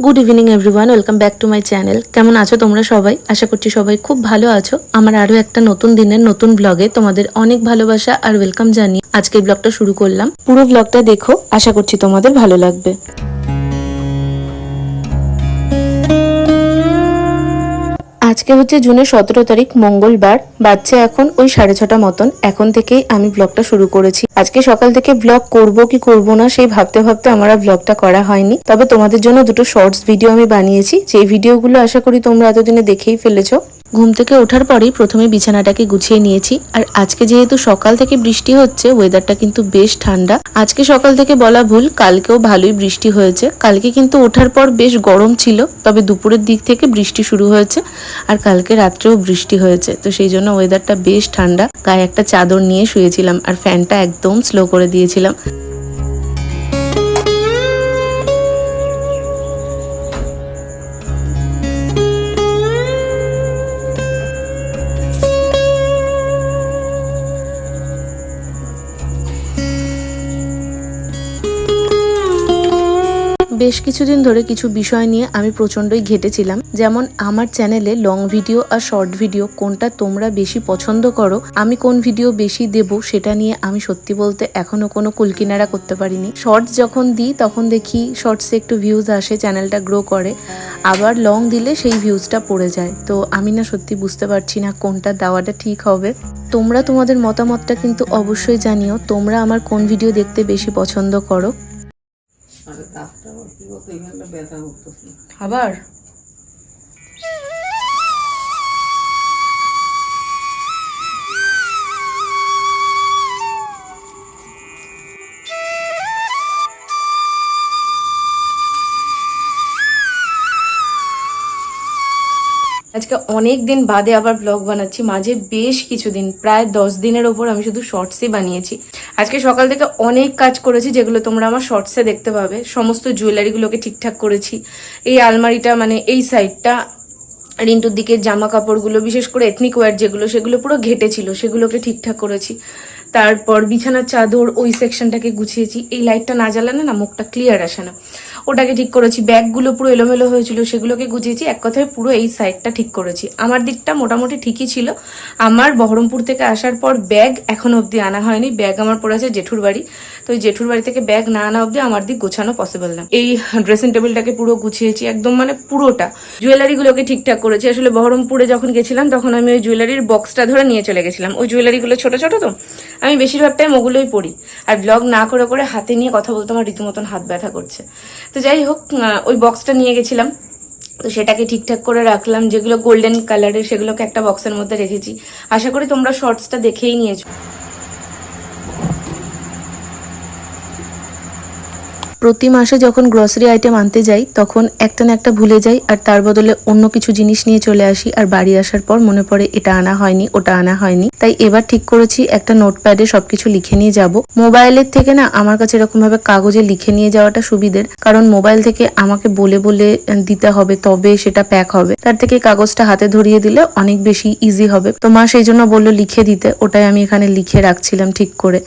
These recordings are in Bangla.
Good evening everyone, welcome back to my channel. কেমন আছো তোমরা সবাই? আশা করছি সবাই খুব ভালো আছো। আমার আরও একটা নতুন দিনের নতুন ব্লগে তোমাদের অনেক ভালোবাসা আর ওয়েলকাম জানিয়ে আজকের ব্লগটা শুরু করলাম। পুরো ব্লগটা দেখো, আশা করছি তোমাদের ভালো লাগবে। আজকে হচ্ছে জুনের 17 তারিখ, মঙ্গলবার। বাচ্চা এখন ওই 6:30 মতন। এখন থেকেই আমি ব্লগটা শুরু করেছি। আজকে সকাল থেকে ব্লগ করব কি করব না সেই ভাবতে ভাবতে আমার আর ব্লগটা করা হয়নি। তবে তোমাদের জন্য দুটো শর্টস ভিডিও আমি বানিয়েছি, যে ভিডিওগুলো আশা করি তোমরা এতদিনে দেখেই ফেলেছো। ঘুম থেকে ওঠার পরেই প্রথমে বিছানাটাকে গুছিয়ে নিয়েছি। আর আজকে যেহেতু সকাল থেকে বৃষ্টি হচ্ছে, ওয়েদারটা কিন্তু বেশ ঠান্ডা। আজকে সকাল থেকে বলা ভুল, কালকেও ভালোই বৃষ্টি হয়েছে। কালকে কিন্তু ওঠার পর বেশ গরম ছিল, তবে দুপুরের দিক থেকে বৃষ্টি শুরু হয়েছে। আর কালকে রাত্রেও বৃষ্টি হয়েছে, তো সেই জন্য ওয়েদারটা বেশ ঠান্ডা। গায়ে একটা চাদর নিয়ে শুয়েছিলাম আর ফ্যানটা একদম স্লো করে দিয়েছিলাম। বেশ কিছুদিন ধরে কিছু বিষয় নিয়ে আমি প্রচণ্ডই ঘেটেছিলাম। যেমন আমার চ্যানেলে লং ভিডিও আর শর্ট ভিডিও কোনটা তোমরা বেশি পছন্দ করো, আমি কোন ভিডিও বেশি দেব সেটা নিয়ে আমি সত্যি বলতে এখনো কোনো কুলকিনারা করতে পারিনি। শর্টস যখন দিই তখন দেখি শর্টসে একটু ভিউজ আসে, চ্যানেলটা গ্রো করে। আবার লং দিলে সেই ভিউজটা পড়ে যায়। তো আমি না সত্যি বুঝতে পারছি না কোনটা দেওয়াটা ঠিক হবে। তোমরা তোমাদের মতামতটা কিন্তু অবশ্যই জানিও, তোমরা আমার কোন ভিডিও দেখতে বেশি পছন্দ করো। আবার আজকে অনেক দিন বাদে আবার ব্লগ বানাচ্ছি। মাঝে বেশ কিছুদিন, প্রায় 10 দিনের ওপর আমি শুধু শর্টসই বানিয়েছি। আজকে সকাল থেকে অনেক কাজ করেছি, যেগুলো তোমরা আমার শর্টসে দেখতে পাবে। সমস্ত জুয়েলারিগুলোকে ঠিকঠাক করেছি। এই আলমারিটা, মানে এই সাইডটা, রিন্টুর দিকে জামা কাপড়গুলো, বিশেষ করে এথনিক ওয়্যার যেগুলো, সেগুলো পুরো ঘেটে ছিল, সেগুলোকে ঠিকঠাক করেছি। তারপর বিছানার চাদর ওই সেকশনটাকে গুছিয়েছি। এই লাইটটা না জ্বালালে না মুখটা ক্লিয়ার আসে না, ওটাকে ঠিক করেছি। ব্যাগগুলো পুরো এলোমেলো হয়েছিল, সেগুলোকে গুছিয়েছি। এক কথায় পুরো এই সাইডটা ঠিক করেছি। আমার দিকটা মোটামুটি ঠিকই ছিল। আমার বহরমপুর থেকে আসার পর ব্যাগ এখনো অব্দি আনা হয়নি। ব্যাগ আমার পড়েছে জেঠুর বাড়ি। তো ওই জেঠুর বাড়ি থেকে ব্যাগ না আনা অব্দি আমার দিক গোছানো পসিবল না। এই ড্রেসিং টেবিলটাকে পুরো গুছিয়েছি একদম, মানে পুরোটা। জুয়েলারিগুলোকে ঠিকঠাক করেছি। আসলে বহরমপুরে যখন গেছিলাম তখন আমি ওই জুয়েলারির বক্সটা ধরে নিয়ে চলে গেছিলাম। ওই জুয়েলারিগুলো ছোট ছোট, তো আমি বেশিরভাগ টাইম ওগুলোই পরি। আর ব্লগ না করে করে হাতে নিয়ে কথা বলতে আমার রীতিমতন হাত ব্যথা করছে। তো যাই হোক, ওই বক্সটা নিয়ে গেছিলাম, তো সেটাকে ঠিকঠাক করে রাখলাম। যেগুলো গোল্ডেন কালারের সেগুলোকে একটা বক্সের মধ্যে রেখেছি। আশা করি তোমরা শর্টসটা দেখেই নিয়েছো। প্রতি মাসে যখন গ্রসারি আইটেম আনতে যাই তখন একটা না একটা ভুলে যাই, আর তার বদলে অন্য কিছু জিনিস নিয়ে চলে আসি। আর বাড়ি আসার পর মনে পড়ে এটা আনা হয়নি, ওটা আনা হয়নি। তাই এবার ঠিক করেছি একটা নোটপ্যাডে সবকিছু লিখে নিয়ে যাব। মোবাইলের থেকে না আমার কাছে এরকম ভাবে কাগজে লিখে নিয়ে যাওয়াটা সুবিধের, কারণ মোবাইল থেকে আমাকে বলে বলে দিতে হবে, তবে সেটা প্যাক হবে। তার থেকে কাগজটা হাতে ধরিয়ে দিলে অনেক বেশি ইজি হবে। তো মা সেই জন্য বললো লিখে দিতে, ওটাই আমি এখানে লিখে রাখছিলাম ঠিক করে।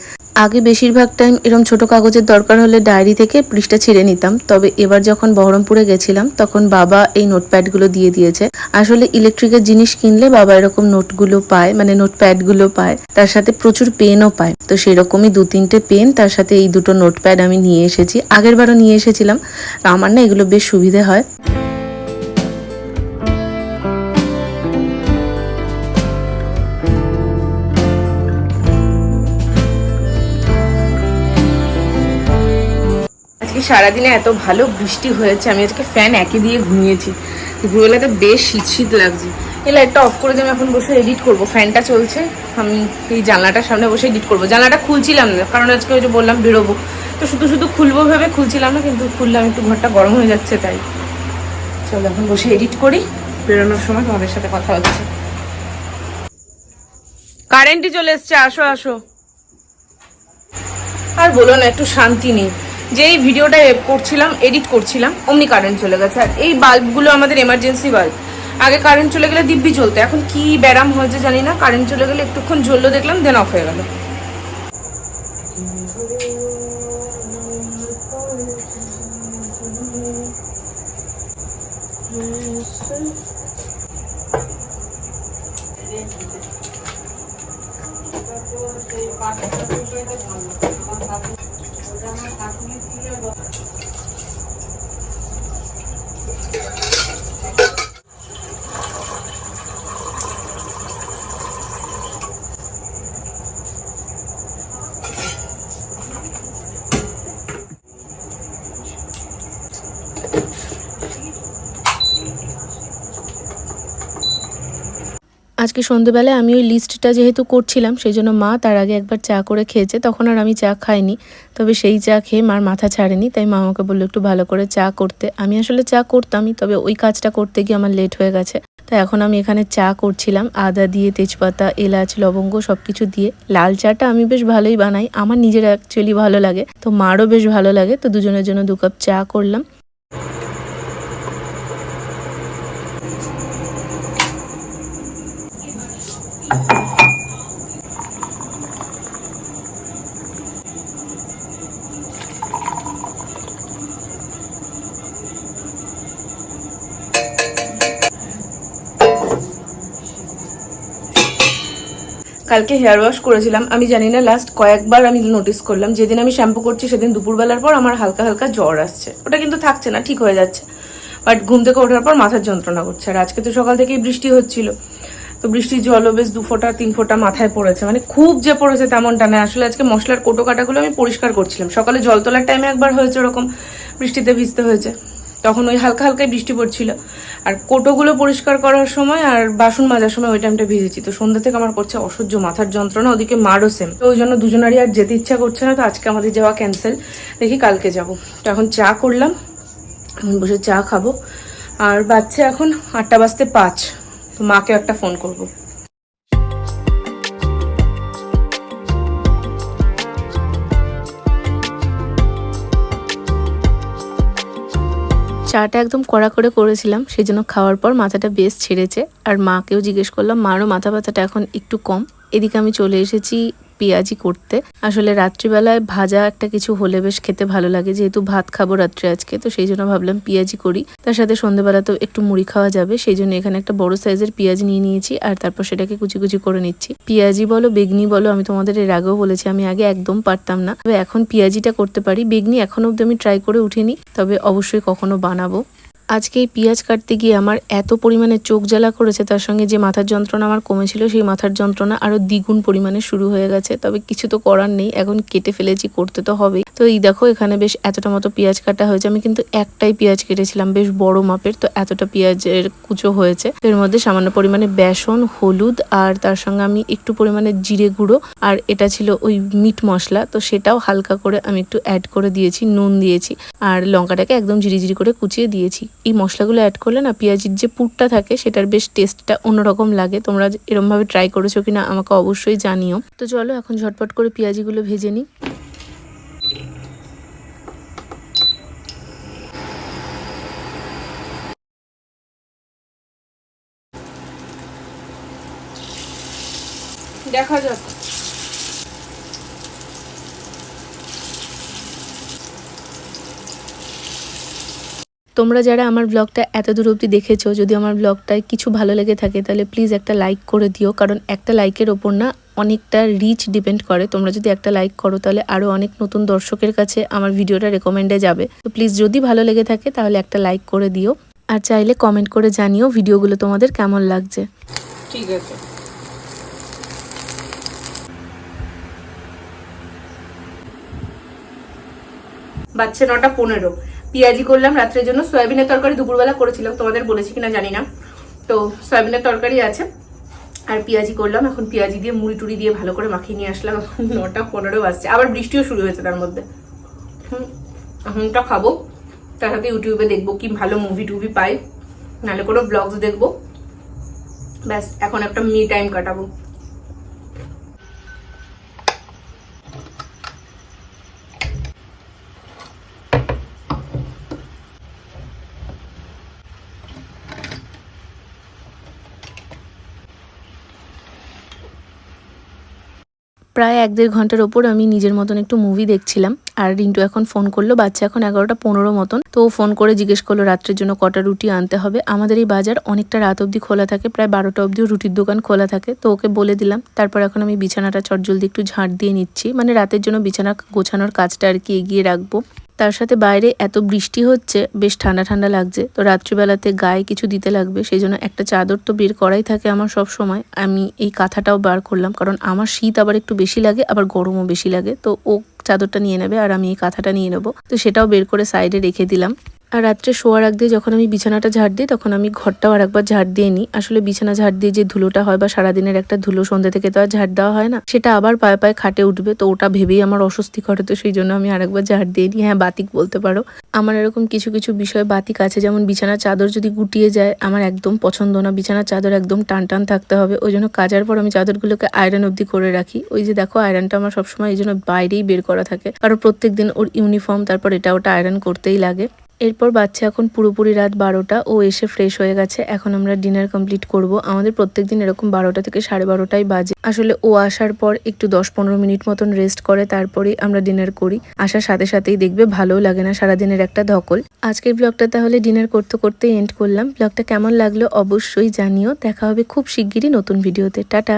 আগে বেশিরভাগ টাইম এরকম ছোট কাগজের দরকার হলে ডায়েরি থেকে পৃষ্ঠা ছিঁড়ে নিতাম, তবে এবার যখন বহরমপুরে গেছিলাম তখন বাবা এই নোটপ্যাডগুলো দিয়ে দিয়েছে। আসলে ইলেকট্রিকের জিনিস কিনলে বাবা এরকম নোটগুলো পায়, মানে নোটপ্যাডগুলো পায়, তার সাথে প্রচুর পেনও পায়। তো সেরকমই 2-3টে পেন, তার সাথে এই দুটো নোটপ্যাড আমি নিয়ে এসেছি। আগের বারও নিয়ে এসেছিলাম। আমার না এগুলো বেশ সুবিধে হয়। সারাদিনে এত ভালো বৃষ্টি হয়েছে, আমি আজকে ফ্যান একই দিয়ে ঘুমিয়েছি। ঘুরোলাতে বেশ শীত শীত লাগছে। এই লাইটটা অফ করে দিয়ে আমি এখন বসে এডিট করব। ফ্যানটা চলছে, আমি এই জানলাটার সামনে বসে এডিট করব। জানলাটা খুলছিলাম না, কারণ আজকে ওই যে বললাম বেরোবো, তো শুধু শুধু খুলবো ভেবে খুলছিলাম না, কিন্তু খুললাম একটু ঘরটা গরম হয়ে যাচ্ছে। তাই চলো এখন বসে এডিট করি, বেরোনোর সময় তোমাদের সাথে কথা হচ্ছে। কারেন্টই চলে এসছে, আসো আসো। আর বলো না, একটু শান্তি নেই। যেই ভিডিওটা করছিলাম, এডিট করছিলাম, অমনি কারেন্ট চলে গেছে। আর এই বাল্বগুলো আমাদের এমার্জেন্সি বাল্ব। আগে কারেন্ট চলে গেলে দিব্যি চলতো, এখন কি ব্যারাম হয়েছে জানি না, কারেন্ট চলে গেলে একটুক্ষণ জ্বললো দেখলাম, দেন অফ হয়ে গেল। আজকে সন্ধ্যেবেলায় আমি ওই লিস্টটা যেহেতু করছিলাম সেই জন্য মা তার আগে একবার চা করে খেয়েছে, তখন আর আমি চা খাইনি। তবে সেই চা খেয়ে মার মাথা ছাড়েনি, তাই মা আমাকে বললো একটু ভালো করে চা করতে। আমি আসলে চা করতামই, তবে ওই কাজটা করতে গিয়ে আমার লেট হয়ে গেছে। তাই এখন আমি এখানে চা করছিলাম আদা দিয়ে, তেজপাতা, এলাচ, লবঙ্গ সব কিছু দিয়ে। লাল চাটা আমি বেশ ভালোই বানাই, আমার নিজের অ্যাকচুয়ালি ভালো লাগে, তো মারও বেশ ভালো লাগে। তো দুজনের জন্য 2 কাপ চা করলাম। কালকে হেয়ার ওয়াশ করেছিলাম, আমি জানি না লাস্ট কয়েকবার আমি নোটিস করলাম যেদিন আমি শ্যাম্পু করছি সেদিন দুপুরবেলার পর আমার হালকা হালকা জ্বর আসছে। ওটা কিন্তু থাকছে না, ঠিক হয়ে যাচ্ছে, বাট ঘুম থেকে ওঠার পর মাথার যন্ত্রণা করছে। আর আজকে তো সকাল থেকেই বৃষ্টি হচ্ছিল, তো বৃষ্টির জলও বেশ 2 ফোঁটা 3 ফোঁটা মাথায় পড়েছে, মানে খুব যে পড়েছে তেমনটা না। আসলে আজকে মশলার কোটো কাটাগুলো আমি পরিষ্কার করছিলাম, সকালে জল তোলার টাইমে একবার হয়েছে ওরকম, বৃষ্টিতে ভিজতে হয়েছে, তখন ওই হালকা হালকাই বৃষ্টি পড়ছিল। আর কোটোগুলো পরিষ্কার করার সময় আর বাসন মাজার সময় ওই টাইমটা ভিজেছি, তো সন্ধ্যা থেকে আমার করছে অসহ্য মাথার যন্ত্রণা, ওদিকে মারও সেম। তো ওই জন্য দুজনারই আর যেতে ইচ্ছা করছে না, তো আজকে আমাদের যাওয়া ক্যান্সেল, দেখি কালকে যাব। তো এখন চা করলাম, এখন বসে চা খাবো। আর বাচ্চা এখন 8টা বাজতে 5, তো মাকে একটা ফোন করবো। চাটা একদম কড়া করে করেছিলাম, সেই জন্য খাওয়ার পর মাথাটা বেশ ছেড়েছে। আর মাকেও জিজ্ঞেস করলাম, মারও মাথা ব্যথাটা এখন একটু কম। এদিকে আমি চলে এসেছি পেঁয়াজি করতে। আসলে রাত্রিবেলায় ভাজা একটা কিছু হলে বেশ খেতে ভালো লাগে, যেহেতু ভাত খাবো রাত্রে আজকে, তো সেই জন্য ভাবলাম পেঁয়াজি করি। তার সাথে সন্ধ্যেবেলাতেও একটু মুড়ি খাওয়া যাবে, সেই জন্য এখানে একটা বড় সাইজের পেঁয়াজ নিয়ে নিয়েছি, আর তারপর সেটাকে কুচি কুচি করে নিচ্ছি। পেঁয়াজি বলো বেগনি বলো, আমি তোমাদের এর আগেও বলেছি আমি আগে একদম পারতাম না, তবে এখন পেঁয়াজিটা করতে পারি। বেগনি এখনো অব্দি আমি ট্রাই করে উঠিনি, তবে অবশ্যই কখনো বানাবো। আজকে এই পেঁয়াজ কাটতে গিয়ে আমার এত পরিমাণে চোখ জ্বালা করেছে, তার সঙ্গে যে মাথার যন্ত্রণা আমার কমেছিল সেই মাথার যন্ত্রণা আরো দ্বিগুণ পরিমাণে শুরু হয়ে গেছে। তবে কিছু তো করার নেই, এখন কেটে ফেলেছি, করতে তো হবেই। তো এই দেখো এখানে বেশ এতটা মতো পেঁয়াজ কাটা হয়েছে। আমি কিন্তু একটাই পেঁয়াজ কেটেছিলাম, বেশ বড় মাপের, তো এতটা পেঁয়াজের কুচো হয়েছে। এর মধ্যে সামান্য পরিমাণে বেসন, হলুদ, আর তার সঙ্গে আমি একটু পরিমাণে জিরে গুঁড়ো, আর এটা ছিল ওই মিট মশলা, তো সেটাও হালকা করে আমি একটু অ্যাড করে দিয়েছি, নুন দিয়েছি, আর লঙ্কাটাকে একদম ঝিরিঝিরি করে কুচিয়ে দিয়েছি। এই মশলাগুলো অ্যাড করলে না পেঁয়াজির যে পুরটা থাকে সেটার বেশ টেস্টটা অন্যরকম লাগে। তোমরা এরকম ভাবে ট্রাই করেছো কিনা আমাকে অবশ্যই জানিও। তো চলো এখন ঝটপট করে পেঁয়াজিগুলো ভেজে নিই। দেখা যাক। তোমরা যারা আমার ব্লগটা এত দূর অবধি দেখেছো, যদি আমার ব্লগটায় কিছু ভালো লেগে থাকে তাহলে প্লিজ একটা লাইক করে দিও, কারণ একটা লাইকের ওপর না অনেকটা রিচ ডিপেন্ড করে। তোমরা যদি একটা লাইক করো তাহলে আরও অনেক নতুন দর্শকের কাছে আমার ভিডিওটা রেকমেন্ডে যাবে। তো প্লিজ যদি ভালো লেগে থাকে তাহলে একটা লাইক করে দিও, আর চাইলে কমেন্ট করে জানিও ভিডিওগুলো তোমাদের কেমন লাগছে। ঠিক আছে। বাচ্চা 9:15, পেঁয়াজি করলাম রাত্রের জন্য। সয়াবিনের তরকারি দুপুরবেলা করেছিলাম, তোমাদের বলেছি কিনা জানি না, তো সয়াবিনের তরকারি আছে আর পেঁয়াজি করলাম। এখন পেঁয়াজি দিয়ে মুড়ি টুড়ি দিয়ে ভালো করে মাখিয়ে নিয়ে আসলাম। 9:15 বাজছে, আবার বৃষ্টিও শুরু হয়েছে তার মধ্যে। এখনটা খাবো, তার সাথে ইউটিউবে দেখবো কি ভালো মুভি টুভি পাই, নাহলে কোনো ব্লগস দেখবো। ব্যাস এখন একটা মি টাইম কাটাবো। প্রায় 1-1.5 ঘন্টার ওপর আমি নিজের মতন একটু মুভি দেখছিলাম। আর রিন্টু এখন ফোন করলো, বাচ্চা এখন 11:15 মতন। তো ও ফোন করে জিজ্ঞেস করলো রাত্রের জন্য কটা রুটি আনতে হবে। আমাদের এই বাজার অনেকটা রাত অবধি খোলা থাকে, প্রায় 12টা অবধিও রুটির দোকান খোলা থাকে। তো ওকে বলে দিলাম। তারপর এখন আমি বিছানাটা চটজলদি একটু ঝাঁট দিয়ে নিচ্ছি, মানে রাতের জন্য বিছানা গোছানোর কাজটা আর কি এগিয়ে রাখবো। তার সাথে বাইরে এত বৃষ্টি হচ্ছে, বেশ ঠান্ডা ঠান্ডা লাগছে। তো রাত্রিবেলাতে গায়ে কিছু দিতে লাগবে, সেই জন্য একটা চাদর তো বের করাই থাকে আমার সব সময়। আমি এই কাঁথাটাও বার করলাম, কারণ আমার শীত আবার একটু বেশি লাগে, আবার গরমও বেশি লাগে। তো ও চাদরটা নিয়ে নেবে আর আমি এই কাঁথাটা নিয়ে নেবো। তো সেটাও বের করে সাইডে রেখে দিলাম। আর রাত্রে শোয়ার আগ দিয়ে যখন আমি বিছানাটা ঝাড় দিই, তখন আমি ঘরটাও আর একবার ঝাড় দিয়ে নিই। আসলে বিছানা ঝাড় দিয়ে যে ধুলোটা হয় বা সারাদিনের একটা ধুলো সন্ধ্যা থেকে তো আর ঝাড় দেওয়া হয় না, সেটা আবার পায়ে পায়ে খাটে উঠবে। তো ওটা ভেবেই আমার অস্বস্তি করে, তো সেই জন্য আমি আরেকবার ঝাড় দিয়ে নিই। হ্যাঁ, বাতিক বলতে পারো। আমার এরকম কিছু কিছু বিষয় বাতিক আছে, যেমন বিছানার চাদর যদি গুটিয়ে যায় আমার একদম পছন্দ না। বিছানার চাদর একদম টান টান থাকতে হবে। ওই জন্য কাচার পর আমি চাদরগুলোকে আয়রন অবধি করে রাখি। ওই যে দেখো, আয়রনটা আমার সবসময় এই জন্য বাইরেই বের করা থাকে, কারণ প্রত্যেকদিন ওর ইউনিফর্ম তারপর এটা ওটা আয়রন করতেই লাগে। এরপর বাচ্চা এখন পুরোপুরি রাত 12টা, ও এসে ফ্রেশ হয়ে গেছে। এখন আমরা ডিনার কমপ্লিট করব। আমাদের প্রত্যেকদিন এরকম 12টা থেকে 12:30টাই বাজে। আসলে ও আসার পর একটু 10-15 মিনিট মতন রেস্ট করে, তারপরেই আমরা ডিনার করি। আসার সাথে সাথেই দেখবে ভালোও লাগে না, সারাদিনের একটা ধকল। আজকের ব্লগটা তাহলে ডিনার করতে করতে এন্ড করলাম। ব্লগটা কেমন লাগলো অবশ্যই জানিও। দেখা হবে খুব শিগগিরই নতুন ভিডিওতে। টাটা।